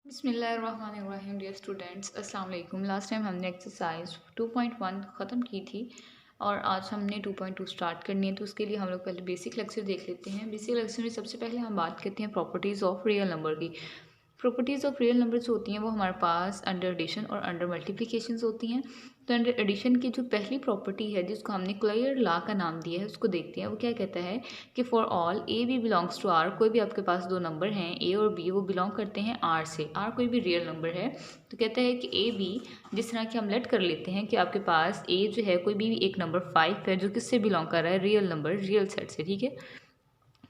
बिस्मिल्लाहिर्रहमानिर्रहीम dear students, अस्सलाम वालेकुम। लास्ट टाइम हमने एक्सरसाइज 2.1 ख़त्म की थी और आज हमने 2.2 स्टार्ट करनी है। तो उसके लिए हम लोग पहले बेसिक लेक्चर देख लेते हैं। बेसिक लेक्चर में सबसे पहले हम बात करते हैं प्रॉपर्टीज़ ऑफ रियल नंबर की। प्रॉपर्टीज़ ऑफ रियल नंबर जो होती हैं वो हमारे पास अंडर एडिशन और अंडर मल्टीप्लिकेशन होती हैं। तो अंडर एडिशन की जो पहली प्रॉपर्टी है जिसको हमने क्लेयर लॉ का नाम दिया है उसको देखते हैं। वो क्या कहता है कि for all a b belongs to R, कोई भी आपके पास दो नंबर हैं ए और बी, वो बिलोंग करते हैं आर से। आर कोई भी रियल नंबर है तो कहता है कि ए बी, जिस तरह कि हम लेट कर लेते हैं कि आपके पास ए जो है कोई भी एक नंबर 5 है जो किससे बिलोंग कर रहा है, रियल नंबर, रियल सेट से, ठीक है,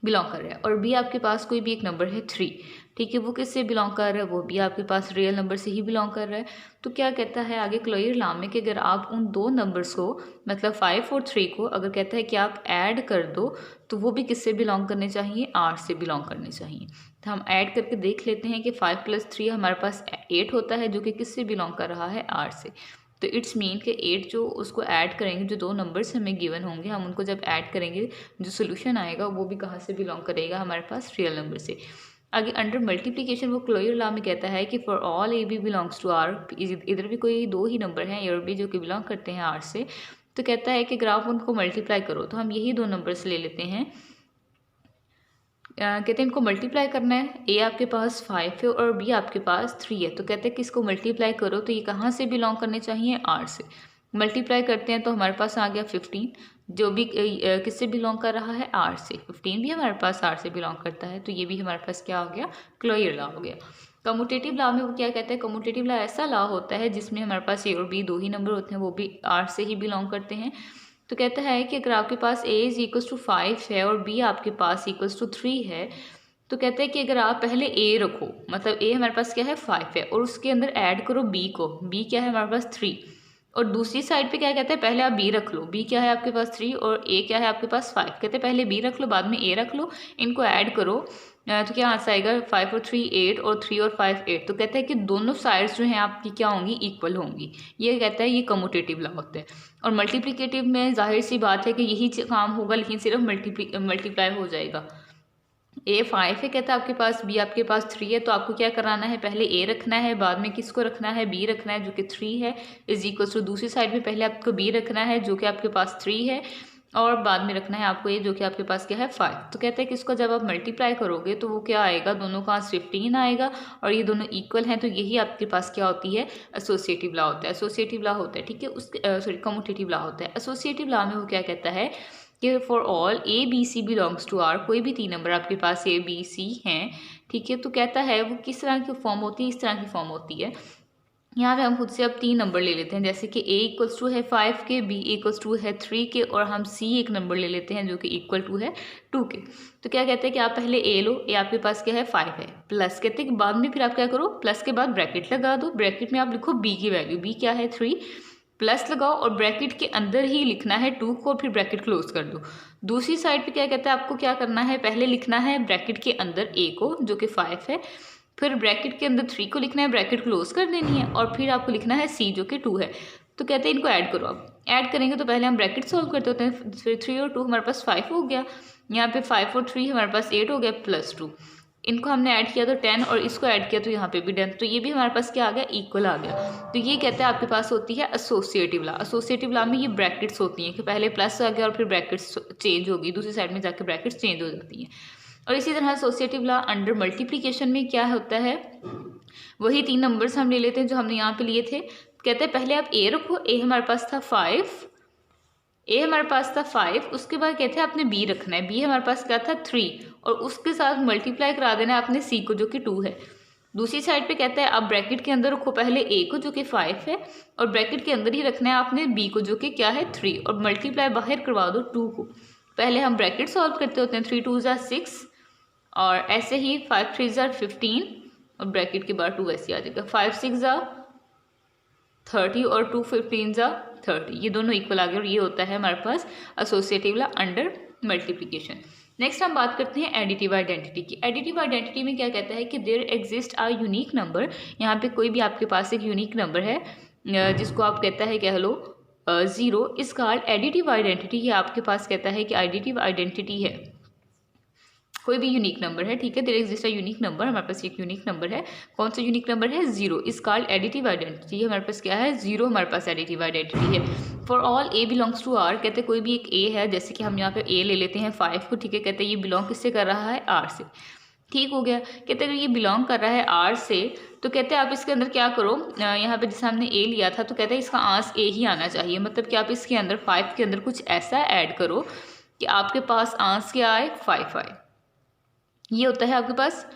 बिलोंग कर रहा है। और बी आपके पास कोई भी एक नंबर है 3, ठीक है, वो किससे बिलोंग कर रहा है, वो भी आपके पास रियल नंबर से ही बिलोंग कर रहा है। तो क्या कहता है आगे क्लेयर लॉ में कि अगर आप उन दो नंबर्स को, मतलब 5 और 3 को, अगर कहता है कि आप ऐड कर दो तो वो भी किससे बिलोंग करने चाहिए, आर से बिलोंग करने चाहिए। तो हम ऐड करके देख लेते हैं कि 5 + 3 हमारे पास 8 होता है जो कि किससे बिलोंग कर रहा है, आर से। तो इट्स मीन कि 8 जो उसको ऐड करेंगे, जो दो नंबर्स हमें गिवन होंगे, हम उनको जब ऐड करेंगे जो सोल्यूशन आएगा वो भी कहाँ से बिलोंग करेगा, हमारे पास रियल नंबर से। आगे अंडर मल्टीप्लिकेशन वो क्लोयर लॉ में कहता है कि for all a b belongs to R, इधर भी कोई दो ही नंबर हैं ए और बी जो कि बिलोंग करते हैं आर से। तो कहता है कि अगर आप उनको मल्टीप्लाई करो, तो हम यही दो नंबर्स ले लेते हैं। कहते हैं इनको मल्टीप्लाई करना है। ए आपके पास 5 है और बी आपके पास 3 है। तो कहते हैं कि इसको मल्टीप्लाई करो तो ये कहाँ से बिलोंग करने चाहिए, आर से। मल्टीप्लाई करते हैं तो हमारे पास आ गया 15, जो भी किससे बिलोंग कर रहा है, आर से। 15 भी हमारे पास आर से बिलोंग करता है, तो ये भी हमारे पास क्या हो गया, क्लोयर लॉ हो गया। कम्यूटेटिव लॉ में वो क्या कहता है, कम्यूटेटिव लॉ ऐसा लॉ होता है जिसमें हमारे पास ए और बी दो ही नंबर होते हैं, वो भी आर से ही बिलोंग करते हैं। तो कहता है कि अगर आपके पास a = 5 है और b आपके पास = 3 है, तो कहता है कि अगर आप पहले a रखो, मतलब a हमारे पास क्या है 5 है, और उसके अंदर ऐड करो b को, b क्या है हमारे पास 3, और दूसरी साइड पे क्या कहता है पहले आप b रख लो, b क्या है आपके पास 3 और a क्या है आपके पास 5, कहते हैं पहले b रख लो बाद में a रख लो, इनको ऐड करो। तो क्या आंसर आएगा, 5 और 3 8 और 3 और 5 8। तो कहता है कि दोनों साइड्स जो हैं आपकी क्या होंगी, इक्वल होंगी। ये कहता है ये कम्यूटेटिव लॉ होता है। और मल्टीप्लिकेटिव में जाहिर सी बात है कि यही काम होगा, लेकिन सिर्फ मल्टीप्लाई हो जाएगा। ए 5 है, कहता है आपके पास, बी आपके पास 3 है, तो आपको क्या कराना है, पहले ए रखना है, बाद में किसको रखना है, बी रखना है जो कि 3 है, = दूसरी साइड में पहले आपको बी रखना है जो कि आपके पास 3 है, और बाद में रखना है आपको ये जो कि आपके पास क्या है 5। तो कहते हैं कि इसको जब आप मल्टीप्लाई करोगे तो वो क्या आएगा, दोनों का 15 आएगा, और ये दोनों इक्वल हैं, तो यही आपके पास क्या होती है, एसोसिएटिव लॉ होता है। एसोसिएटिव लॉ होता है, ठीक है, उसके सॉरी कम्यूटेटिव लॉ होता है। एसोसिएटिव लॉ में वो क्या कहता है कि for all a b c belongs to R, कोई भी तीन नंबर आपके पास ए बी सी हैं, ठीक है, तो कहता है वो किस तरह की फॉर्म होती है, इस तरह की फॉर्म होती है। यहाँ पे हम खुद से अब तीन नंबर ले लेते हैं, जैसे कि a = है 5 के, b = है 3 के, और हम c एक नंबर ले लेते हैं जो कि = है 2 के। तो क्या कहते हैं कि आप पहले a लो, a आपके पास क्या है 5 है, प्लस कहते हैं कि बाद में फिर आप क्या करो, प्लस के बाद ब्रैकेट लगा दो, ब्रैकेट में आप लिखो b की वैल्यू, b क्या है 3, प्लस लगाओ और ब्रैकेट के अंदर ही लिखना है 2 को, फिर ब्रैकेट क्लोज कर दो। दूसरी साइड पे क्या कहता है, आपको क्या करना है, पहले लिखना है ब्रैकेट के अंदर a को जो कि 5 है, फिर ब्रैकेट के अंदर 3 को लिखना है, ब्रैकेट क्लोज कर देनी है, और फिर आपको लिखना है c जो कि 2 है। तो कहते हैं इनको ऐड करो। अब ऐड करेंगे तो पहले हम ब्रैकेट सॉल्व करते होते हैं, फिर 3 और 2 हमारे पास 5 हो गया, यहाँ पे 5 और 3 हमारे पास 8 हो गया, +2 इनको हमने ऐड किया तो 10, और इसको ऐड किया तो यहाँ पे भी 10, तो ये भी हमारे पास क्या आ गया, इक्वल आ गया। तो ये कहते हैं आपके पास होती है एसोसिएटिव लॉ। एसोसिएटिव लॉ में ये ब्रैकेट्स होती हैं कि पहले प्लस आ गया और फिर ब्रैकेट्स चेंज होगी, दूसरी साइड में जाके ब्रैकेट्स चेंज हो जाती हैं। और इसी तरह एसोसिएटिव लॉ अंडर मल्टीप्लिकेशन में क्या होता है, वही तीन नंबर्स हम ले लेते हैं जो हमने यहाँ पे लिए थे। कहते हैं पहले आप ए रखो, ए हमारे पास था 5, ए हमारे पास था 5, उसके बाद कहते हैं आपने बी रखना है, बी हमारे पास क्या था 3, और उसके साथ मल्टीप्लाई करा देना है आपने सी को जो कि 2 है। दूसरी साइड पे कहता है आप ब्रैकेट के अंदर रखो पहले ए को जो कि 5 है, और ब्रैकेट के अंदर ही रखना है आपने बी को जो कि क्या है 3, और मल्टीप्लाई बाहर करवा दो 2 को। पहले हम ब्रैकेट सॉल्व करते होते हैं, 3 2 = 6, और ऐसे ही 5 3 = 15, और ब्रैकेट के बाद 2 ऐसे आ जाएगा, 5 6 = 30 और 2 15 = 30, ये दोनों इक्वल आ गए, और ये होता है हमारे पास associative law under multiplication. Next हम बात करते हैं एडिटिव आइडेंटिटी की। एडिटिव आइडेंटिटी में क्या कहता है कि there exist a unique number, यहाँ पे कोई भी आपके पास एक यूनिक नंबर है जिसको आप कहता है कह लो 0, इस कॉल्ड एडिटिव आइडेंटिटी। ये आपके पास कहता है कि एडिटिव आइडेंटिटी है कोई भी यूनिक नंबर है, ठीक है, there exist a unique number, हमारे पास एक यूनिक नंबर है। कौन सा यूनिक नंबर है? 0 इज कॉल्ड एडिटिव आइडेंटिटी। हमारे पास क्या है? 0 हमारे पास एडिटिव आइडेंटिटी है। For all a belongs to R, कहते हैं कोई भी एक ए है, जैसे कि हम यहाँ पे ए ले लेते हैं 5 को, ठीक है, कहते हैं ये बिलोंग किससे कर रहा है? आर से। ठीक हो गया। कहते हैं अगर ये बिलोंग कर रहा है आर से, तो कहते हैं आप इसके अंदर क्या करो, यहाँ पे जैसे हमने ए लिया था तो कहते हैं इसका आंस ए ही आना चाहिए, मतलब कि आप इसके अंदर 5 के अंदर कुछ ऐसा ऐड करो कि आपके पास आंस क्या आए? 5 आए। ये होता है आपके पास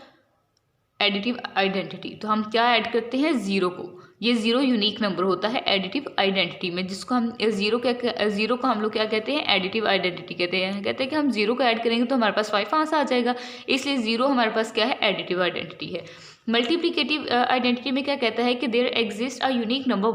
एडिटिव आइडेंटिटी। तो हम क्या ऐड करते हैं? 0 को। ये 0 यूनिक नंबर होता है एडिटिव आइडेंटिटी में, जिसको हम 0 को हम लोग क्या कहते हैं? एडिटिव आइडेंटिटी कहते हैं। कहते हैं कि हम 0 को ऐड करेंगे तो हमारे पास 5 आंसर आ जाएगा, इसलिए 0 हमारे पास क्या है? एडिटिव आइडेंटिटी है। मल्टीप्लिकेटिव आइडेंटिटी में क्या कहता है कि there exist a unique number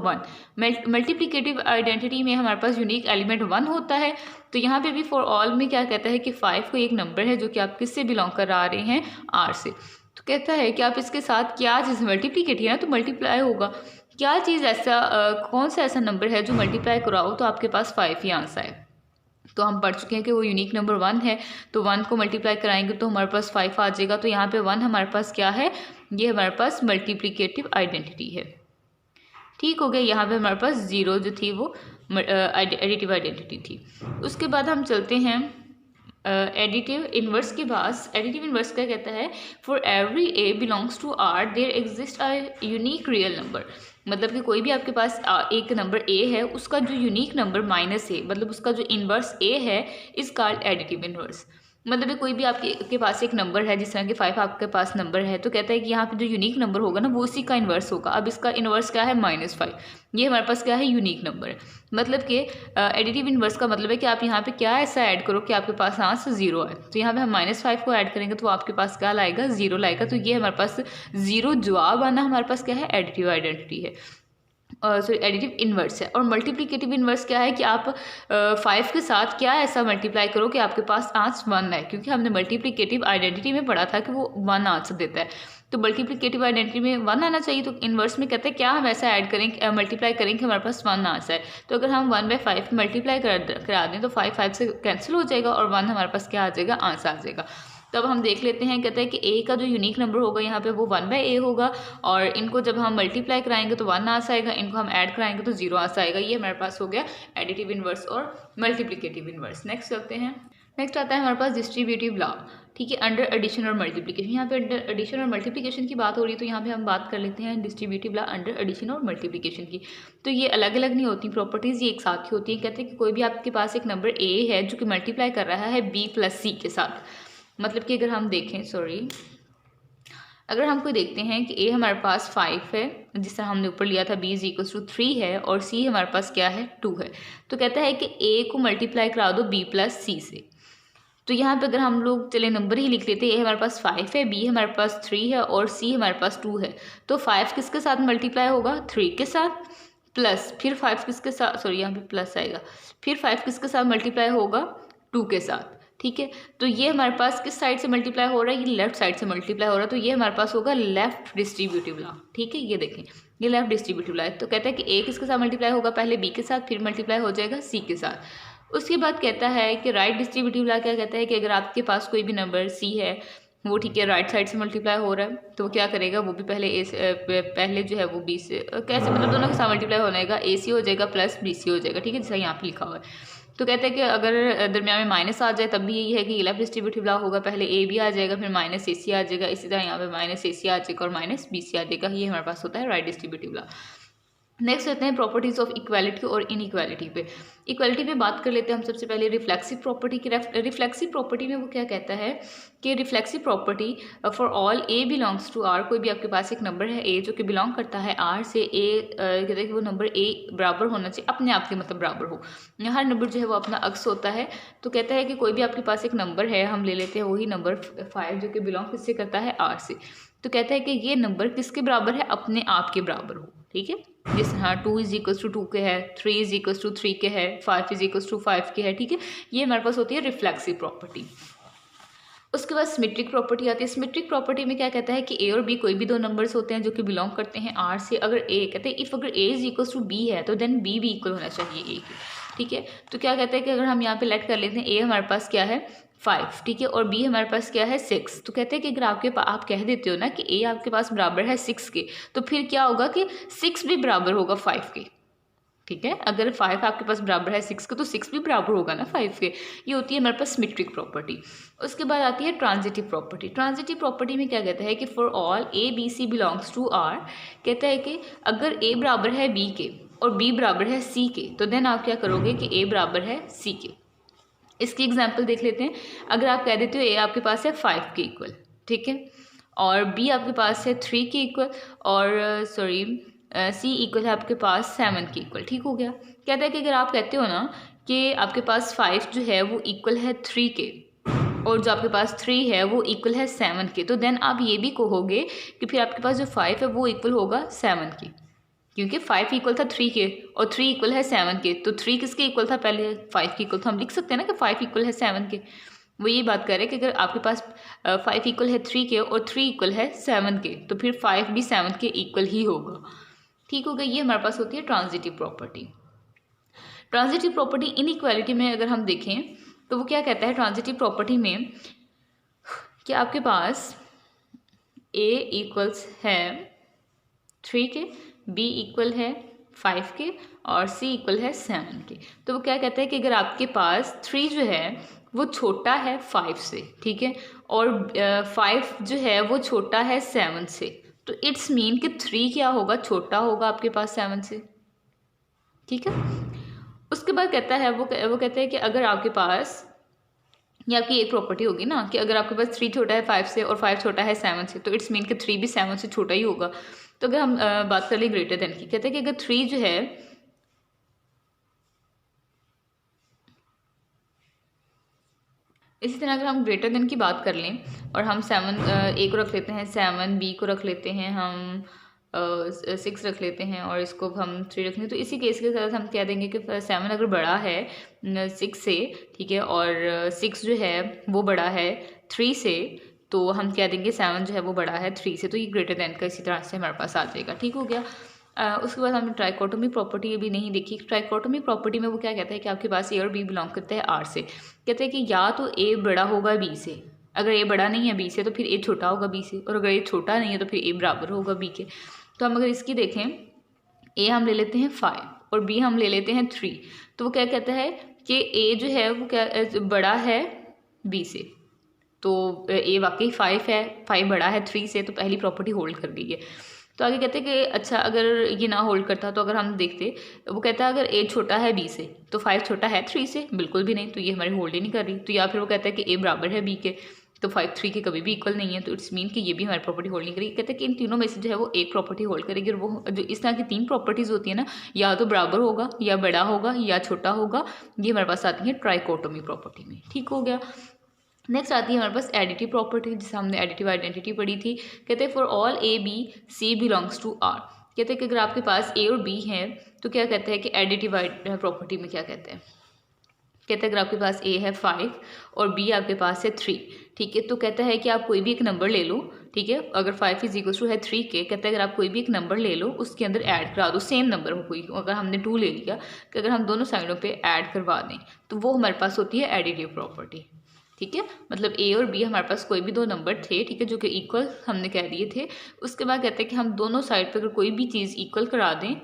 1। Multiplicative identity में हमारे पास यूनिक एलिमेंट 1 होता है। तो यहाँ पे भी फॉर ऑल में क्या कहता है कि 5 को एक नंबर है जो कि आप किससे बिलोंग कर रहे हैं? आर से। तो कहता है कि आप इसके साथ क्या चीज़ मल्टीप्लिकेटिव है ना, तो मल्टीप्लाई होगा। क्या चीज़ ऐसा कौन सा ऐसा नंबर है जो मल्टीप्लाई कराओ तो आपके पास 5 ही आंसर है? तो हम पढ़ चुके हैं कि वो यूनिक नंबर 1 है, तो 1 को मल्टीप्लाई कराएंगे तो हमारे पास 5 आ जाएगा। तो यहाँ पे 1 हमारे पास क्या है? ये हमारे पास मल्टीप्लिकेटिव आइडेंटिटी है। ठीक हो गया। यहाँ पे हमारे पास 0 जो थी वो एडिटिव आइडेंटिटी थी। उसके बाद हम चलते हैं एडिटिव इनवर्स के पास। एडिटिव इनवर्स क्या कहता है? For every a belongs to R there exist a unique real number. मतलब कि कोई भी आपके पास एक नंबर ए है, उसका जो यूनिक नंबर माइनस ए, मतलब उसका जो इनवर्स ए है, इज कॉल्ड एडिटिव इनवर्स। मतलब कि कोई भी आपके पास एक नंबर है, जिस तरह कि 5 आपके पास नंबर है, तो कहता है कि यहाँ पे जो यूनिक नंबर होगा ना वो उसी का इन्वर्स होगा। अब इसका इन्वर्स क्या है? -5। ये हमारे पास क्या है? यूनिक नंबर है। मतलब कि एडिटिव इन्वर्स का मतलब है कि आप यहाँ पे क्या ऐसा ऐड करो कि आपके पास आंसर 0 आए। तो यहाँ पे हम -5 को ऐड करेंगे तो आपके पास क्या लाएगा? 0 लाएगा। तो ये हमारे पास 0 जवाब आना हमारे पास क्या है? एडिटिव आइडेंटिटी है, सॉरी एडिटिव इन्वर्स है। और मल्टीप्लिकेटिव इन्वर्स क्या है कि आप 5 के साथ क्या ऐसा मल्टीप्लाई करो कि आपके पास आंसर 1 आए, क्योंकि हमने मल्टीप्लिकेटिव आइडेंटिटी में पढ़ा था कि वो 1 आंसर देता है। तो मल्टीप्लिकेटिव आइडेंटिटी में 1 आना चाहिए, तो इन्वर्स में कहते हैं क्या हम ऐसा ऐड करें, मल्टीप्लाई करें कि हमारे पास 1 आंसर है। तो अगर हम 1/5 मल्टीप्लाई करा दें तो 5 से कैंसिल हो जाएगा और 1 हमारे पास क्या आ जाएगा? आंसर आ जाएगा। तब हम देख लेते हैं, कहते हैं कि ए का जो यूनिक नंबर होगा यहाँ पे वो 1/a होगा, और इनको जब हम मल्टीप्लाई कराएंगे तो 1 आंसर आएगा, इनको हम ऐड कराएंगे तो 0 आंसर आएगा। ये हमारे पास हो गया एडिटिव इन्वर्स और मल्टीप्लिकेटिव इन्वर्स। नेक्स्ट चलते हैं। नेक्स्ट आता है हमारे पास डिस्ट्रीब्यूटिव लॉ। ठीक है, अंडर एडिशन और मल्टीप्लिकेशन। यहाँ पे अंडर एडिशन और मल्टीप्लिकेशन की बात हो रही है, तो यहाँ पे हम बात कर लेते हैं डिस्ट्रीब्यूटिव लॉ अंडर एडिशन और मल्टीप्लिकेशन की। तो ये अलग अलग नहीं होती प्रॉपर्टीज, ये एक साथ ही होती है। कहते हैं कि कोई भी आपके पास एक नंबर ए है जो कि मल्टीप्लाई कर रहा है b + c के साथ। मतलब कि अगर हम देखें, अगर हम कोई देखते हैं कि a हमारे पास 5 है, जिस तरह हमने ऊपर लिया था b = 3 है, और c हमारे पास क्या है? 2 है। तो कहता है कि a को मल्टीप्लाई करा दो b + c से। तो यहाँ पे अगर हम लोग चले नंबर ही लिख लेते हैं, a हमारे पास 5 है, b हमारे पास 3 है और c हमारे पास 2 है। तो 5 किसके साथ मल्टीप्लाई होगा? 3 के साथ, प्लस फिर 5 किसके साथ, सॉरी यहाँ पे प्लस आएगा, फिर 5 किसके साथ मल्टीप्लाई होगा? 2 के साथ। ठीक है, तो ये हमारे पास किस साइड से मल्टीप्लाई हो रहा है? ये लेफ्ट साइड से मल्टीप्लाई हो रहा है, तो ये हमारे पास होगा लेफ्ट डिस्ट्रीब्यूटिव लॉ। ठीक है, ये देखें, ये लेफ्ट डिस्ट्रीब्यूटिव लॉ है। तो कहता है कि a किसके साथ मल्टीप्लाई होगा? पहले b के साथ, फिर मल्टीप्लाई हो जाएगा c के साथ। उसके बाद कहता है कि राइट डिस्ट्रीब्यूटिव लॉ क्या कहता है कि अगर आपके पास कोई भी नंबर c है, वो ठीक है राइट साइड से मल्टीप्लाई हो रहा है, तो वो क्या करेगा? वो भी पहले जो है वो b से, कैसे, मतलब दोनों के साथ मल्टीप्लाई होनेगा, ac हो जाएगा प्लस bc हो जाएगा। ठीक है, जैसा यहाँ पे लिखा हुआ है। तो कहते हैं कि अगर दरमियान में माइनस आ जाए तब भी यही है कि लेफ्ट डिस्ट्रीब्यूटिव लॉ होगा, पहले a भी आ जाएगा, फिर -ac आ जाएगा, इसी तरह यहाँ पे -ac आ जाएगा और -bc आ जाएगा। ये हमारे पास होता है राइट डिस्ट्रीब्यूटिव लॉ। नेक्स्ट होते हैं प्रॉपर्टीज ऑफ इक्वालिटी और इनइक्वालिटी पे। इक्वालिटी पे बात कर लेते हैं हम सबसे पहले रिफ्लेक्सिव प्रॉपर्टी की। रिफ्लेक्सिव प्रॉपर्टी में वो क्या कहता है कि reflexive property for all a belongs to R. कोई भी आपके पास एक नंबर है ए जो कि बिलोंग करता है आर से, ए कहते हैं कि वो नंबर ए बराबर होना चाहिए, अपने आप के मतलब बराबर हो। हर नंबर जो है वो अपना अक्स होता है। तो कहता है कि कोई भी आपके पास एक नंबर है, हम ले लेते हैं वही नंबर 5 जो कि बिलोंग किससे करता है? आर से। तो कहता है कि ये नंबर किसके बराबर है? अपने आप के बराबर हो। ठीक है, जैसे हाँ 2 = 2 के है, 3 = 3 के है, 5 = 5 के है। ठीक है, ये हमारे पास होती है रिफ्लेक्सिव प्रॉपर्टी। उसके बाद सिमेट्रिक प्रॉपर्टी आती है। सिमेट्रिक प्रॉपर्टी में क्या कहता है कि a और b कोई भी दो नंबर्स होते हैं जो कि बिलोंग करते हैं r से। अगर a कहते हैं इफ़ अगर a = b है तो देन b भी इक्वल होना चाहिए a के। ठीक है, तो क्या कहते हैं कि अगर हम यहाँ पे लेट कर लेते हैं a हमारे पास क्या है? 5, ठीक है, और बी हमारे पास क्या है 6। तो कहते हैं कि अगर आप कह देते हो ना कि ए आपके पास बराबर है 6 के, तो फिर क्या होगा कि 6 भी बराबर होगा 5 के, ठीक है। अगर 5 आपके पास बराबर है 6 के तो 6 भी बराबर होगा ना 5 के। ये होती है हमारे पास सिमेट्रिक प्रॉपर्टी। उसके बाद आती है ट्रांजिटिव प्रॉपर्टी। ट्रांजिटिव प्रॉपर्टी में क्या कहता है कि for all a b c belongs to R, कहता है कि अगर ए बराबर है बी के और बी बराबर है सी के, तो देन आप क्या करोगे कि ए बराबर है सी के। इसकी एग्जाम्पल देख लेते हैं। अगर आप कह देते हो ए आपके पास है 5 के इक्वल, ठीक है, और बी आपके पास है 3 के इक्वल, और सी इक्वल है आपके पास 7 के इक्वल, ठीक हो गया। कहता है कि अगर आप कहते हो ना कि आपके पास 5 जो है वो इक्वल है 3 के और जो आपके पास 3 है वो इक्वल है 7 के, तो देन आप ये भी कहोगे कि फिर आपके पास जो 5 है वो इक्वल होगा 7 के, क्योंकि 5 इक्वल था 3 के और 3 इक्वल है 7 के। तो 3 किसके इक्वल था, पहले 5 के इक्वल, तो हम लिख सकते हैं ना कि 5 इक्वल है 7 के। वो ये बात कर रहे हैं कि अगर आपके पास 5 इक्वल है 3 के और 3 इक्वल है 7 के, तो फिर 5 भी 7 के इक्वल ही होगा, ठीक हो गया। ये हमारे पास होती है transitive property. Transitive property inequality में अगर हम देखें तो वो क्या कहता है ट्रांजिटिव प्रॉपर्टी में कि आपके पास a इक्वल्स है 3 के, b इक्वल है 5 के और c इक्वल है 7 के। तो वो क्या कहता है कि अगर आपके पास 3 जो है वो छोटा है 5 से, ठीक है, और 5 जो है वो छोटा है 7 से, तो इट्स मीन कि 3 क्या होगा, छोटा होगा आपके पास 7 से, ठीक है। उसके बाद कहता है वो कहता है कि अगर आपके पास, ये आपकी एक प्रॉपर्टी होगी ना कि अगर आपके पास 3 छोटा है 5 से और 5 छोटा है 7 से, तो इट्स मीन कि 3 भी 7 से छोटा ही होगा। तो अगर हम बात कर लें ग्रेटर देन की, कहते हैं कि अगर 3 जो है इसी तरह अगर हम ग्रेटर देन की बात कर लें और हम 7 ए को रख लेते हैं, 7 बी को रख लेते हैं, हम 6 रख लेते हैं और इसको हम 3 रख लें, तो इसी केस के साथ हम कह देंगे कि 7 अगर बड़ा है 6 से, ठीक है, और 6 जो है वो बड़ा है 3 से, तो हम कह देंगे 7 जो है वो बड़ा है 3 से, तो ये ग्रेटर देन का इसी तरह से हमारे पास आ जाएगा, ठीक हो गया। उसके बाद हमने ट्राइकोटोमी प्रॉपर्टी ये भी नहीं देखी। ट्राइकोटोमी प्रॉपर्टी में वो क्या कहता है कि आपके पास ए और बी बिलोंग करते हैं आर से। कहते हैं कि या तो ए बड़ा होगा बी से, अगर ए बड़ा नहीं है बी से तो फिर ए छोटा होगा बी से, और अगर ए छोटा नहीं है तो फिर ए बराबर होगा बी के। तो हम अगर इसकी देखें, ए हम ले लेते हैं 5 और बी हम ले लेते हैं 3, तो वो क्या कहता है कि ए जो है वो क्या बड़ा है बी से, तो ए वाकई 5 है, 5 बड़ा है 3 से, तो पहली प्रॉपर्टी होल्ड कर गई है। तो आगे कहते हैं कि अच्छा अगर ये ना होल्ड करता तो अगर हम देखते, वो कहता है अगर ए छोटा है बी से तो 5 छोटा है 3 से, बिल्कुल भी नहीं, तो ये हमारी होल्ड ही नहीं कर रही। तो या फिर वो कहता है कि ए बराबर है बी के, तो 5 3 के कभी भी इक्वल नहीं है, तो इट्स मीन कि ये भी हमारी प्रॉपर्टी होल्ड नहीं करेगी। कहते हैं कि इन तीनों में से जो है वो एक प्रॉपर्टी होल्ड करेगी, और वो जो इस तरह की 3 प्रॉपर्टीज़ होती है ना, या तो बराबर होगा या बड़ा होगा या छोटा होगा, ये हमारे पास आती है ट्राइकोटोमी प्रॉपर्टी में, ठीक हो गया। नेक्स्ट आती है हमारे पास एडिटिव प्रॉपर्टी, जिसे हमने एडिटिव आइडेंटिटी पढ़ी थी। कहते हैं for all a b c belongs to R. कहते हैं कि अगर आपके पास ए और बी हैं तो क्या कहते हैं कि एडिटिव प्रॉपर्टी में क्या कहते हैं, कहते हैं अगर आपके पास ए है 5 और बी आपके पास है 3, ठीक है, तो कहता है कि आप कोई भी एक नंबर ले लो, ठीक है, अगर 5 इज इक्वल टू है 3 के, कहता है अगर आप कोई भी एक नंबर ले लो उसके अंदर ऐड करा दो, सेम नंबर हो कोई, अगर हमने 2 ले लिया कि अगर हम दोनों साइडों पे ऐड करवा दें तो वो हमारे पास होती है एडिटिव प्रॉपर्टी, ठीक है। मतलब ए और बी हमारे पास कोई भी 2 नंबर थे, ठीक है, जो कि इक्वल हमने कह दिए थे। उसके बाद कहते हैं कि हम दोनों साइड पे अगर कोई भी चीज़ इक्वल करा दें,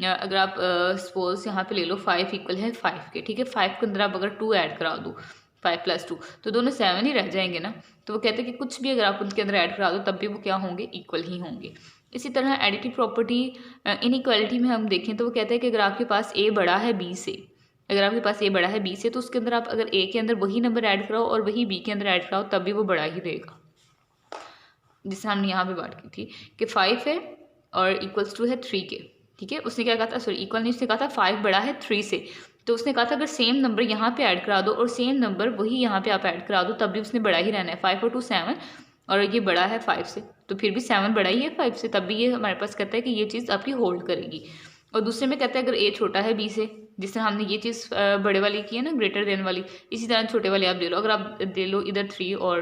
अगर आप सपोज यहाँ पे ले लो 5 इक्वल है 5 के, ठीक है, 5 के अंदर आप अगर 2 ऐड करा दो, 5 + 2, तो दोनों 7 ही रह जाएंगे ना। तो वो कहते हैं कि कुछ भी अगर आप उनके अंदर ऐड करा दो तब भी वो क्या होंगे, इक्वल ही होंगे। इसी तरह एडिटिव प्रॉपर्टी इनइक्वालिटी में हम देखें तो वो कहते हैं कि अगर आपके पास ए बड़ा है बी से, अगर आपके पास ए बड़ा है बी से, तो उसके अंदर आप अगर ए के अंदर वही नंबर ऐड कराओ और वही बी के अंदर ऐड कराओ तब भी वो बड़ा ही रहेगा, जिससे हमने यहाँ पे बात की थी कि 5 है और इक्वल्स टू है 3 के, ठीक है। उसने क्या कहा था, सॉरी इक्वल नहीं, उसने कहा था 5 बड़ा है 3 से, तो उसने कहा था अगर सेम नंबर यहाँ पे ऐड करा दो और सेम नंबर वही यहाँ पे आप ऐड करा दो तब भी उसने बड़ा ही रहना है। 5 और 2 7 और ये बड़ा है 5 से, तो फिर भी 7 बड़ा ही है 5 से, तब भी ये हमारे पास कहता है कि ये चीज़ आपकी होल्ड करेगी। और दूसरे में कहता है अगर ए छोटा है बी से, जिस तरह हमने ये चीज़ बड़े वाली की है ना, ग्रेटर देन वाली, इसी तरह छोटे वाले आप ले लो। अगर आप ले लो इधर 3 और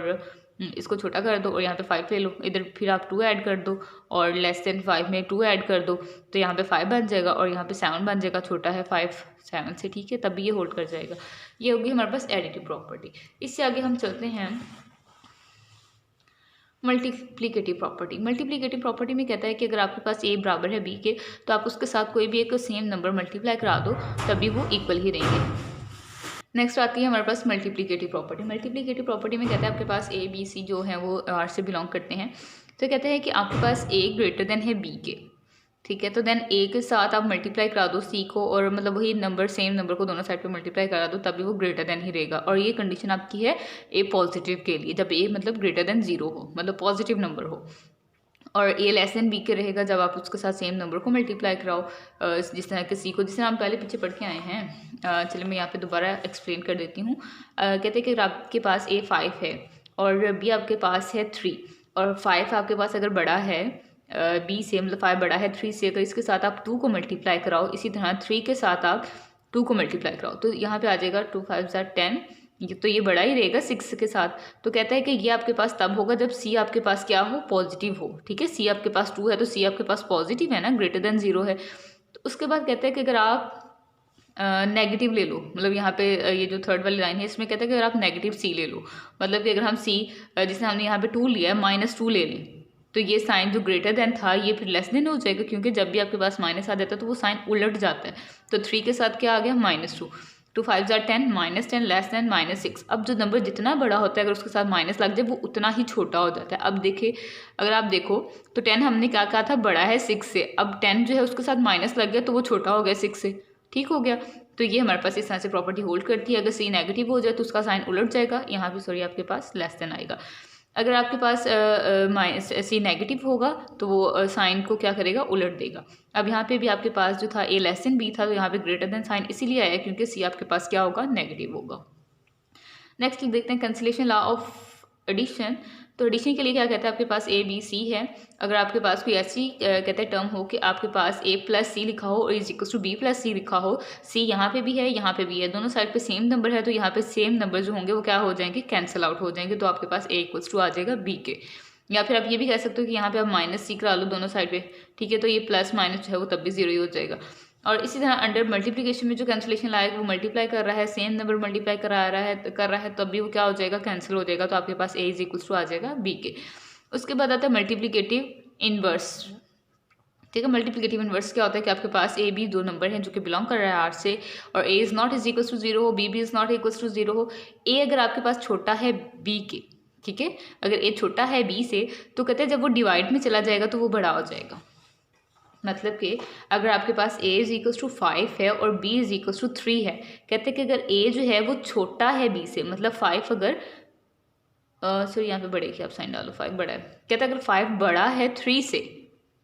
इसको छोटा कर दो और यहाँ पे 5 ले लो, इधर फिर आप 2 ऐड कर दो और लेस देन 5 में 2 ऐड कर दो, तो यहाँ पे 5 बन जाएगा और यहाँ पे 7 बन जाएगा, छोटा है 5 7 से, ठीक है, तभी ये होल्ड कर जाएगा। ये होगी हमारे पास एडिटिव प्रॉपर्टी। इससे आगे हम चलते हैं मल्टीप्लिकेटिव प्रॉपर्टी। मल्टीप्लिकेटिव प्रॉपर्टी में कहता है कि अगर आपके पास ए बराबर है बी के, तो आप उसके साथ कोई भी एक सेम नंबर मल्टीप्लाई करा दो, तभी वो इक्वल ही रहेंगे। नेक्स्ट आती है हमारे पास मल्टीप्लिकेटिव प्रॉपर्टी। मल्टीप्लिकेटिव प्रॉपर्टी में कहता है आपके पास ए बी सी जो है वो आर से बिलोंग करते हैं, तो कहते हैं कि आपके पास ए ग्रेटर देन है बी के, ठीक है, तो देन ए के साथ आप मल्टीप्लाई करा दो सी को, और मतलब वही नंबर सेम नंबर को दोनों साइड पे मल्टीप्लाई करा दो, तभी वो ग्रेटर देन ही रहेगा। और ये कंडीशन आपकी है ए पॉजिटिव के लिए, जब ए मतलब ग्रेटर देन 0 हो, मतलब पॉजिटिव नंबर हो, और ए लेस देन बी के रहेगा जब आप उसके साथ सेम नंबर को मल्टीप्लाई कराओ, जिस तरह के सी को, जिस तरह हम पहले पीछे पढ़ के आए हैं। चलिए मैं यहाँ पे दोबारा एक्सप्लेन कर देती हूँ। कहते हैं कि आपके पास ए 5 है और बी आपके पास है 3, और 5 आपके पास अगर बड़ा है बी से, मतलब 5 बड़ा है 3 से, अगर इसके साथ आप 2 को मल्टीप्लाई कराओ, इसी तरह 3 के साथ आप 2 को मल्टीप्लाई कराओ, तो यहाँ पे आ जाएगा 2 5 10, तो ये बड़ा ही रहेगा 6 के साथ। तो कहता है कि ये आपके पास तब होगा जब सी आपके पास क्या हो, पॉजिटिव हो, ठीक है, सी आपके पास 2 है तो सी आपके पास पॉजिटिव है ना, ग्रेटर देन 0 है। तो उसके बाद कहते हैं कि अगर आप नेगेटिव ले लो, मतलब यहाँ पे ये जो थर्ड वाली लाइन है इसमें कहता है कि अगर आप नेगेटिव सी ले लो, मतलब कि अगर हम सी जिसने हमने यहाँ पे 2 लिया है -2 ले लें, तो ये साइन जो ग्रेटर देन था ये फिर लेस देन हो जाएगा, क्योंकि जब भी आपके पास माइनस आ जाता है तो वो साइन उलट जाता है। तो 3 के साथ क्या आ गया -2, 2 5 10 -10 लेस देन -6। अब जो नंबर जितना बड़ा होता है अगर उसके साथ माइनस लग जाए वो उतना ही छोटा हो जाता है। अब देखिए, अगर आप देखो तो 10 हमने क्या कहा था, बड़ा है 6 से, अब 10 जो है उसके साथ माइनस लग गया तो वो छोटा हो गया 6 से, ठीक हो गया। तो ये हमारे पास इस तरह से प्रॉपर्टी होल्ड करती है। अगर सी नेगेटिव हो जाए तो उसका साइन उलट जाएगा, यहाँ पे सॉरी आपके पास लेस देन आएगा। अगर आपके पास सी नेगेटिव होगा तो वो साइन को क्या करेगा, उलट देगा। अब यहाँ पे भी आपके पास जो था ए लेस देन बी था, तो यहाँ पे ग्रेटर देन साइन इसीलिए आया क्योंकि सी आपके पास क्या होगा, नेगेटिव होगा। नेक्स्ट देखते हैं कैंसिलेशन लॉ ऑफ एडिशन। तो एडिशन के लिए क्या कहता है, आपके पास ए बी सी है, अगर आपके पास कोई ऐसी कहते हैं टर्म हो कि आपके पास ए प्लस सी लिखा हो और is equal to B plus C लिखा हो, सी यहाँ पे भी है यहाँ पे भी है, दोनों साइड पे सेम नंबर है, तो यहाँ पे सेम नंबर जो होंगे वो क्या हो जाएंगे, कैंसिल आउट हो जाएंगे, तो आपके पास ए इक्वल्स टू आ जाएगा बी के। या फिर आप ये भी कह सकते हो कि यहाँ पे आप -c करा लो दोनों साइड पे, ठीक है, तो ये प्लस माइनस जो है वो तब भी 0 ही हो जाएगा। और इसी तरह अंडर मल्टीप्लिकेशन में जो कैंसिलेशन लाएगा वो मल्टीप्लाई कर रहा है, सेम नंबर मल्टीप्लाई कर रहा है तब भी वो क्या हो जाएगा, कैंसिल हो जाएगा, तो आपके पास ए इज इक्वल्स टू आ जाएगा बी के। उसके बाद आता है मल्टीप्लिकेटिव इनवर्स, ठीक है। मल्टीप्लिकेटिव इनवर्स क्या होता है कि आपके पास ए बी 2 नंबर हैं जो कि बिलोंग कर रहा है आर से, और a is not is equals to 0 हो, बी भी इज़ नॉट इक्वल्स टू 0 हो। ए अगर आपके पास छोटा है बी के, ठीक है, अगर ए छोटा है बी से तो कहते हैं जब वो डिवाइड में चला जाएगा तो वो बड़ा हो जाएगा। मतलब कि अगर आपके पास a इज इक्वल्स टू 5 है और b इज इक्वल्स टू 3 है, कहते हैं कि अगर a जो है वो छोटा है b से, मतलब 5 अगर सॉरी यहाँ पे बड़े की आप साइन डालो, 5 बड़ा है, कहते हैं अगर 5 बड़ा है 3 से,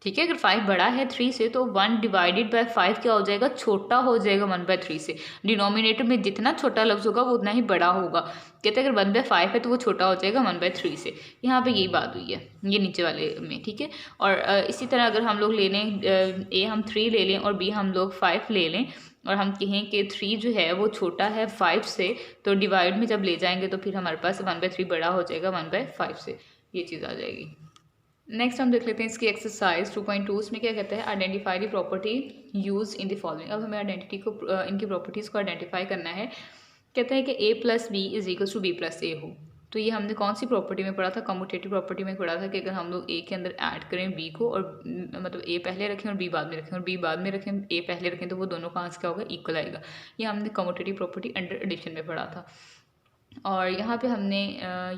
ठीक है, अगर 5 बड़ा है 3 से तो 1 डिवाइडेड बाय 5 क्या हो जाएगा, छोटा हो जाएगा 1/3 से। डिनोमिनेटर में जितना छोटा लफ्ज होगा वो उतना ही बड़ा होगा। कहते हैं अगर 1/5 है तो वो छोटा हो जाएगा 1/3 से। यहाँ पे यही बात हुई है ये नीचे वाले में, ठीक है। और इसी तरह अगर हम लोग ले लें ए हम 3 ले लें और बी हम लोग 5 ले लें, और हम कहें कि 3 जो है वो छोटा है 5 से, तो डिवाइड में जब ले जाएंगे तो फिर हमारे पास 1/3 बड़ा हो जाएगा 1/5 से, ये चीज़ आ जाएगी। नेक्स्ट हम देख लेते हैं इसकी एक्सरसाइज 2.2। उसमें क्या कहता है, identify the property use in the following. अब हमें आइडेंटिटी को इनकी प्रॉपर्टीज़ को आइडेंटिफाई करना है। कहता है कि a plus B is equal to B plus A हो। तो ये हमने कौन सी प्रॉपर्टी में पढ़ा था, कम्यूटेटिव प्रॉपर्टी में पढ़ा था कि अगर हम लोग a के अंदर ऐड करें b को, और मतलब a पहले रखें और b बाद में रखें, और b बाद में रखें a पहले रखें, तो वो दोनों का आंसर क्या होगा, इक्वल आएगा। ये हमने कम्यूटेटिव प्रॉपर्टी अंडर एडिशन में पढ़ा था। और यहाँ पे हमने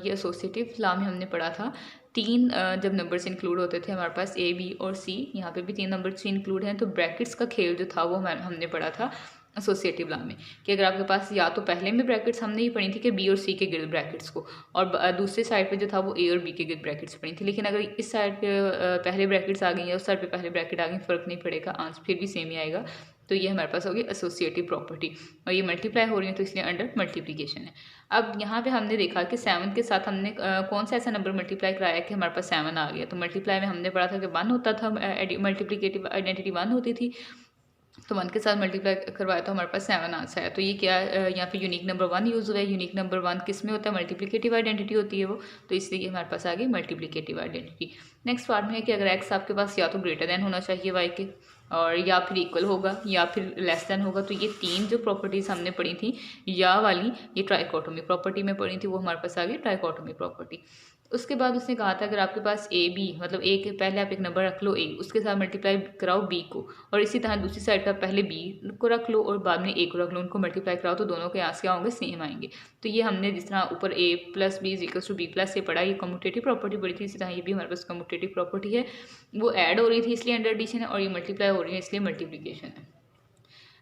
ये एसोसिएटिव लॉ में हमने पढ़ा था 3 जब नंबर्स इंक्लूड होते थे हमारे पास a b और c, यहाँ पे भी 3 नंबर्स इंक्लूड हैं, तो ब्रैकेट्स का खेल जो था वो हमने पढ़ा था एसोसिएटिव लॉ में, कि अगर आपके पास या तो पहले में ब्रैकेट्स हमने ही पढ़ी थी कि b और c के गिर्द ब्रैकेट्स को, और दूसरे साइड पे जो था वो a और b के गिर्द ब्रैकेट्स पढ़ी थी। लेकिन अगर इस साइड पे पहले ब्रैकेट्स आ गई या उस साइड पे पहले ब्रैकेट आ गई, फ़र्क नहीं पड़ेगा, आंसर फिर भी सेम ही आएगा। तो ये हमारे पास होगी एसोसिएटिव प्रॉपर्टी, और ये मल्टीप्लाई हो रही है तो इसलिए अंडर मल्टीप्लिकेशन है। अब यहाँ पे हमने देखा कि 7 के साथ हमने कौन सा ऐसा नंबर मल्टीप्लाई कराया कि हमारे पास 7 आ गया। तो मल्टीप्लाई में हमने पढ़ा था कि 1 होता था, मल्टीप्लिकेटिव आइडेंटिटी 1 होती थी, तो 1 के साथ मल्टीप्लाई करवाया तो हमारे पास 7 आंसर है। तो ये क्या यहाँ पे यूनिक नंबर 1 यूज़ हुआ है। यूनिक नंबर 1 किस में होता है, मल्टीप्लिकेटिव आइडेंटिटी होती है वो, तो इसलिए हमारे पास आ गई मल्टीप्लिकेटिव आइडेंटिटी। नेक्स्ट पार्ट में है कि अगर एक्स आपके पास या तो ग्रेटर देन होना चाहिए वाई के, और या फिर इक्वल होगा या फिर लेस देन होगा। तो ये 3 जो प्रॉपर्टीज़ हमने पढ़ी थी या वाली, ये ट्राइकोटोमी प्रॉपर्टी में पढ़ी थी, वो हमारे पास आ गई ट्राइकोटोमी प्रॉपर्टी। उसके बाद उसने कहा था अगर आपके पास ए बी, मतलब ए के पहले आप एक नंबर रख लो ए, उसके साथ मल्टीप्लाई कराओ बी को, और इसी तरह दूसरी साइड पर पहले बी को रख लो और बाद में ए को रख लो, उनको मल्टीप्लाई कराओ तो दोनों के आंसर क्या होंगे, सेम आएंगे। तो ये हमने जिस तरह ऊपर A plus B is equals to B plus से पढ़ा, ये कम्यूटेटिव प्रॉपर्टी पढ़ी थी, इसी तरह ये भी हमारे पास कम्यूटेटिव प्रॉपर्टी है। वो ऐड हो रही थी इसलिए अंडर एडिशन है, और ये मल्टीप्लाई हो रही है इसलिए मल्टीप्लीकेशन है।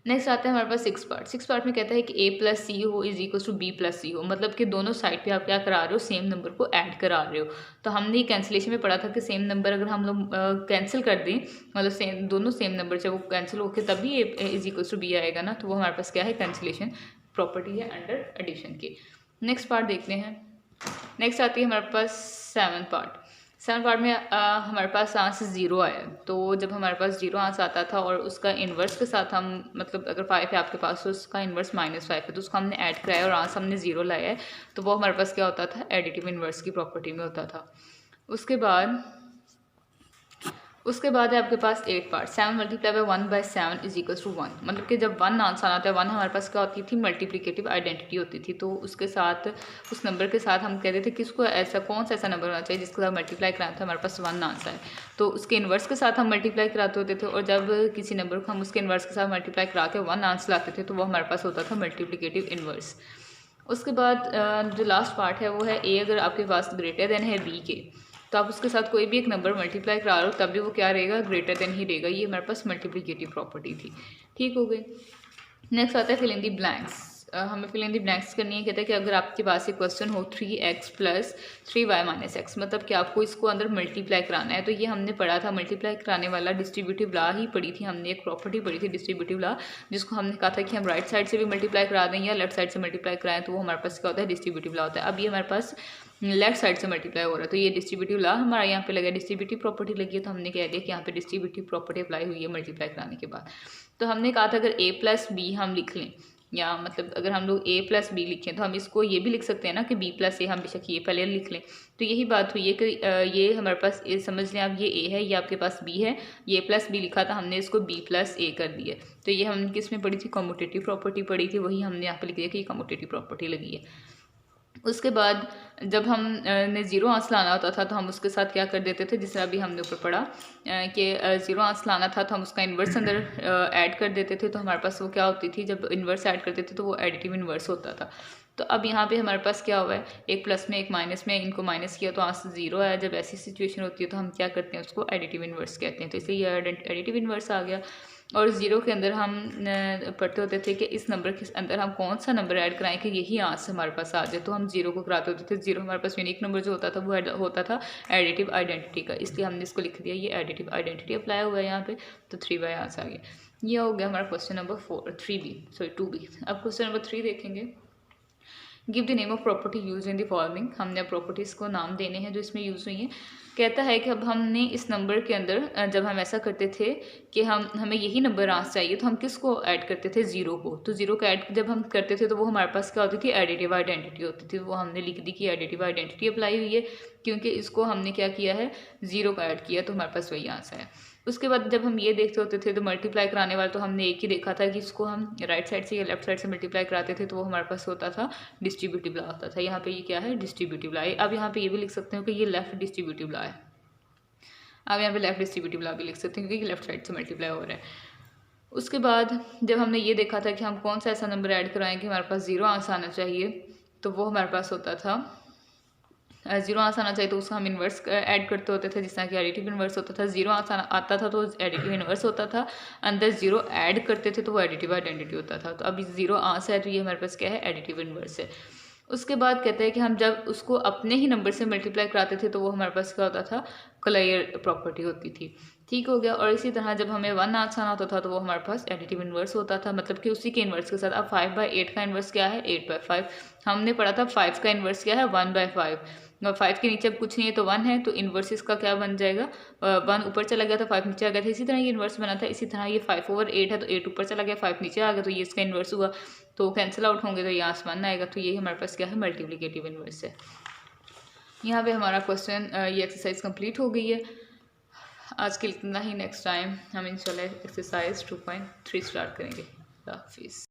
नेक्स्ट आता है हमारे पास 6 पार्ट में कहता है कि a प्लस सी हो is equal to B plus C हो, मतलब कि दोनों साइड पे आप क्या करा रहे हो, सेम नंबर को ऐड करा रहे हो। तो हमने ये कैंसिलेशन में पढ़ा था कि सेम नंबर अगर हम लोग कैंसिल कर दें, मतलब सेम दोनों सेम नंबर से वो कैंसिल होकर तभी a is equal to b आएगा ना, तो वो हमारे पास क्या है, कैंसिलेशन प्रॉपर्टी है अंडर एडिशन की। नेक्स्ट पार्ट देखते हैं। नेक्स्ट आती है हमारे पास 7 पार्ट में हमारे पास आंसर 0 आया। तो जब हमारे पास 0 आंसर आता था और उसका इन्वर्स के साथ हम, मतलब अगर 5 है आपके पास तो उसका इन्वर्स -5 है, तो उसको हमने ऐड कराया और आंसर हमने 0 लाया है, तो वो हमारे पास क्या होता था, एडिटिव इन्वर्स की प्रॉपर्टी में होता था। उसके बाद है आपके पास 8 part. 7 multiply by 1/7 is equals to 1, मतलब कि जब 1 आंसर आता है, 1 हमारे पास क्या होती थी, मल्टीप्लिकेटिव आइडेंटिटी होती थी। तो उसके साथ, उस नंबर के साथ हम कहते थे कि इसको ऐसा कौन सा ऐसा नंबर होना चाहिए जिसके साथ मल्टीप्लाई कराना था, हमारे पास 1 आंसर है, तो उसके इन्वर्स के साथ हम मल्टीप्लाई कराते होते थे। और जब किसी नंबर को हम उसके इन्वर्स के साथ मल्टीप्लाई करा के 1 आंसर लाते थे, तो वो हमारे पास होता था मल्टीप्लिकेटिव इन्वर्स। उसके बाद जो लास्ट पार्ट है वो है ए अगर आपके पास ग्रेटर देन है बी के, तो आप उसके साथ कोई भी एक नंबर मल्टीप्लाई करा लो तब भी वो क्या रहेगा, ग्रेटर देन ही रहेगा। ये हमारे पास मल्टीप्लिकेटिव प्रॉपर्टी थी। ठीक हो गई। नेक्स्ट आता है फिल इन दी ब्लैंक्स। हमें फिल इन दी ब्लैंक्स करनी है। कहता है कि अगर आपके पास एक क्वेश्चन हो 3x plus 3y minus x, मतलब कि आपको इसको अंदर मल्टीप्लाई कराना है। तो ये हमने पढ़ा था मल्टीप्लाई कराने वाला डिस्ट्रीब्यूटिव लॉ ही पढ़ी थी हमने, एक प्रॉपर्टी पढ़ी थी डिस्ट्रीब्यूटिव लॉ, जिसको हमने कहा था कि हम राइट साइड से भी मल्टीप्लाई करा दें या लेफ्ट साइड से मल्टीप्लाई कराएं, तो वो हमारे पास क्या होता है, डिस्ट्रीब्यूटिव लॉ होता है। अब ये हमारे पास लेफ्ट साइड से मल्टीप्लाई हो रहा है, तो ये डिस्ट्रीब्यूटिव लॉ हमारा यहाँ पे लगा, डिस्ट्रीब्यूटिव प्रॉपर्टी लगी है, तो हमने कह दिया कि यहाँ पे डिस्ट्रीब्यूटिव प्रॉपर्टी अप्लाई हुई है मल्टीप्लाई कराने के बाद। तो हमने कहा था अगर a प्लस बी हम लिख लें, या मतलब अगर हम लोग a प्लस बी लिखें तो हम इसको ये भी लिख सकते हैं ना कि b प्लस ए, हम बेशक ये पहले लिख लें। तो यही बात हुई है कि ये हमारे पास समझ लें आप, ये a है, ये आपके पास b है, ये प्लस बी लिखा था, हमने इसको b प्लस ए कर दिया। तो ये हमने किस में पढ़ी थी, कम्यूटेटिव प्रॉपर्टी पढ़ी थी, वही हमने यहाँ पे लिख दिया कि ये कम्यूटेटिव प्रॉपर्टी लगी है। उसके बाद जब हम ने 0 आंसर लाना होता था तो हम उसके साथ क्या कर देते थे, जिस तरह अभी हमने ऊपर पढ़ा कि 0 आंसर लाना था तो हम उसका इन्वर्स अंदर ऐड कर देते थे। तो हमारे पास वो क्या होती थी, जब इन्वर्स ऐड करते थे तो वो एडिटिव इन्वर्स होता था। तो अब यहाँ पे हमारे पास क्या हुआ है, एक प्लस में एक माइनस में, इनको माइनस किया तो आंसर 0 आया। जब ऐसी सिचुएशन होती है तो हम क्या करते हैं, उसको एडिटिव इन्वर्स कहते हैं। तो इसलिए ये एडिटिव इन्वर्स आ गया। और 0 के अंदर हम पढ़ते होते थे कि इस नंबर के अंदर हम कौन सा नंबर ऐड कराएं कि यही आंसर हमारे पास आ जाए, तो हम 0 को कराते होते थे। 0 हमारे पास यूनिक नंबर जो होता था वो होता था एडिटिव आइडेंटिटी का, इसलिए हमने इसको लिख दिया, ये एडिटिव आइडेंटिटी अप्लाई हुआ है यहाँ पे। तो 3/, आंसर आ गया। ये हो गया हमारा क्वेश्चन नंबर 2b। अब क्वेश्चन नंबर 3 देखेंगे। Give the name of property use in the following. हमने प्रॉपर्टीज़ को नाम देने हैं जो इसमें यूज़ हुई हैं। कहता है कि अब हमने इस नंबर के अंदर जब हम ऐसा करते थे कि हमें यही नंबर आंसर चाहिए, तो हम किसको ऐड करते थे, 0 को। तो 0 का ऐड जब हम करते थे तो वो हमारे पास क्या होती थी, एडिटिव आइडेंटिटी होती थी। वो हमने लिख दी कि एडिटिव आइडेंटिटी अप्लाई हुई है, क्योंकि इसको हमने क्या किया है, 0 का ऐड किया, तो हमारे पास वही आंसर है। उसके बाद जब हम ये देखते होते थे तो मल्टीप्लाई कराने वाला, तो हमने एक ही देखा था कि इसको हम राइट साइड से या लेफ्ट साइड से मल्टीप्लाई कराते थे, तो वो हमारे पास होता था डिस्ट्रीब्यूटिव लॉ होता था। यहाँ पे ये क्या है, डिस्ट्रीब्यूटिव लॉ है। अब यहाँ पे ये भी लिख सकते हो कि ये लेफ्ट डिस्ट्रीब्यूटिव लॉ है। अब यहाँ पे लेफ्ट डिस्ट्रीब्यूटिव लॉ भी लिख सकते हैं क्योंकि लेफ्ट साइड से मल्टीप्लाई हो रहा है। उसके बाद जब हमने ये देखा था कि हम कौन सा ऐसा नंबर ऐड कराएं कि हमारे पास 0 आंसर आना चाहिए, तो वो हमारे पास होता था 0 आंसर आना चाहिए, तो उसका हम इन्वर्स ऐड करते होते थे, जिस तरह कि एडिटिव इन्वर्स होता था। 0 आंसर आता था तो एडिटिव इन्वर्स होता था, अंदर 0 ऐड करते थे तो वो एडिटिव आइडेंटिटी होता था। तो अभी 0 आंसर है तो ये हमारे पास क्या है, एडिटिव इन्वर्स है। उसके बाद कहते हैं कि हम जब उसको अपने ही नंबर से मल्टीप्लाई कराते थे तो वो हमारे पास क्या होता था, कलायर प्रॉपर्टी होती थी। ठीक हो गया। और इसी तरह जब हमें 1 आंसर आना होता था तो वो हमारे पास एडिटिव इन्वर्स होता था, मतलब कि उसी के इन्वर्स के साथ। अब 5/8 का इन्वर्स क्या है, 8/5। हमने पढ़ा था 5 का इन्वर्स क्या है, 1/5। 5 के नीचे अब कुछ नहीं है तो 1 है, तो इन्वर्स इसका क्या बन जाएगा, 1 ऊपर चला गया था 5 नीचे आ गया था, इसी तरह ये इन्वर्स बना था। इसी तरह ये 5/8 है तो 8 ऊपर चला गया 5 नीचे आ गया, तो ये इसका इन्वर्स हुआ, तो कैंसिल आउट होंगे तो यहाँ से 1 आएगा। तो ये हमारे पास क्या है, मल्टीप्लिकेटिव इन्वर्स है। यहाँ पे हमारा क्वेश्चन ये एक्सरसाइज कंप्लीट हो गई है। आज के लिए इतना ही, नेक्स्ट टाइम हम इंशाल्लाह एक्सरसाइज 2.3 स्टार्ट करेंगे। हाफिज़।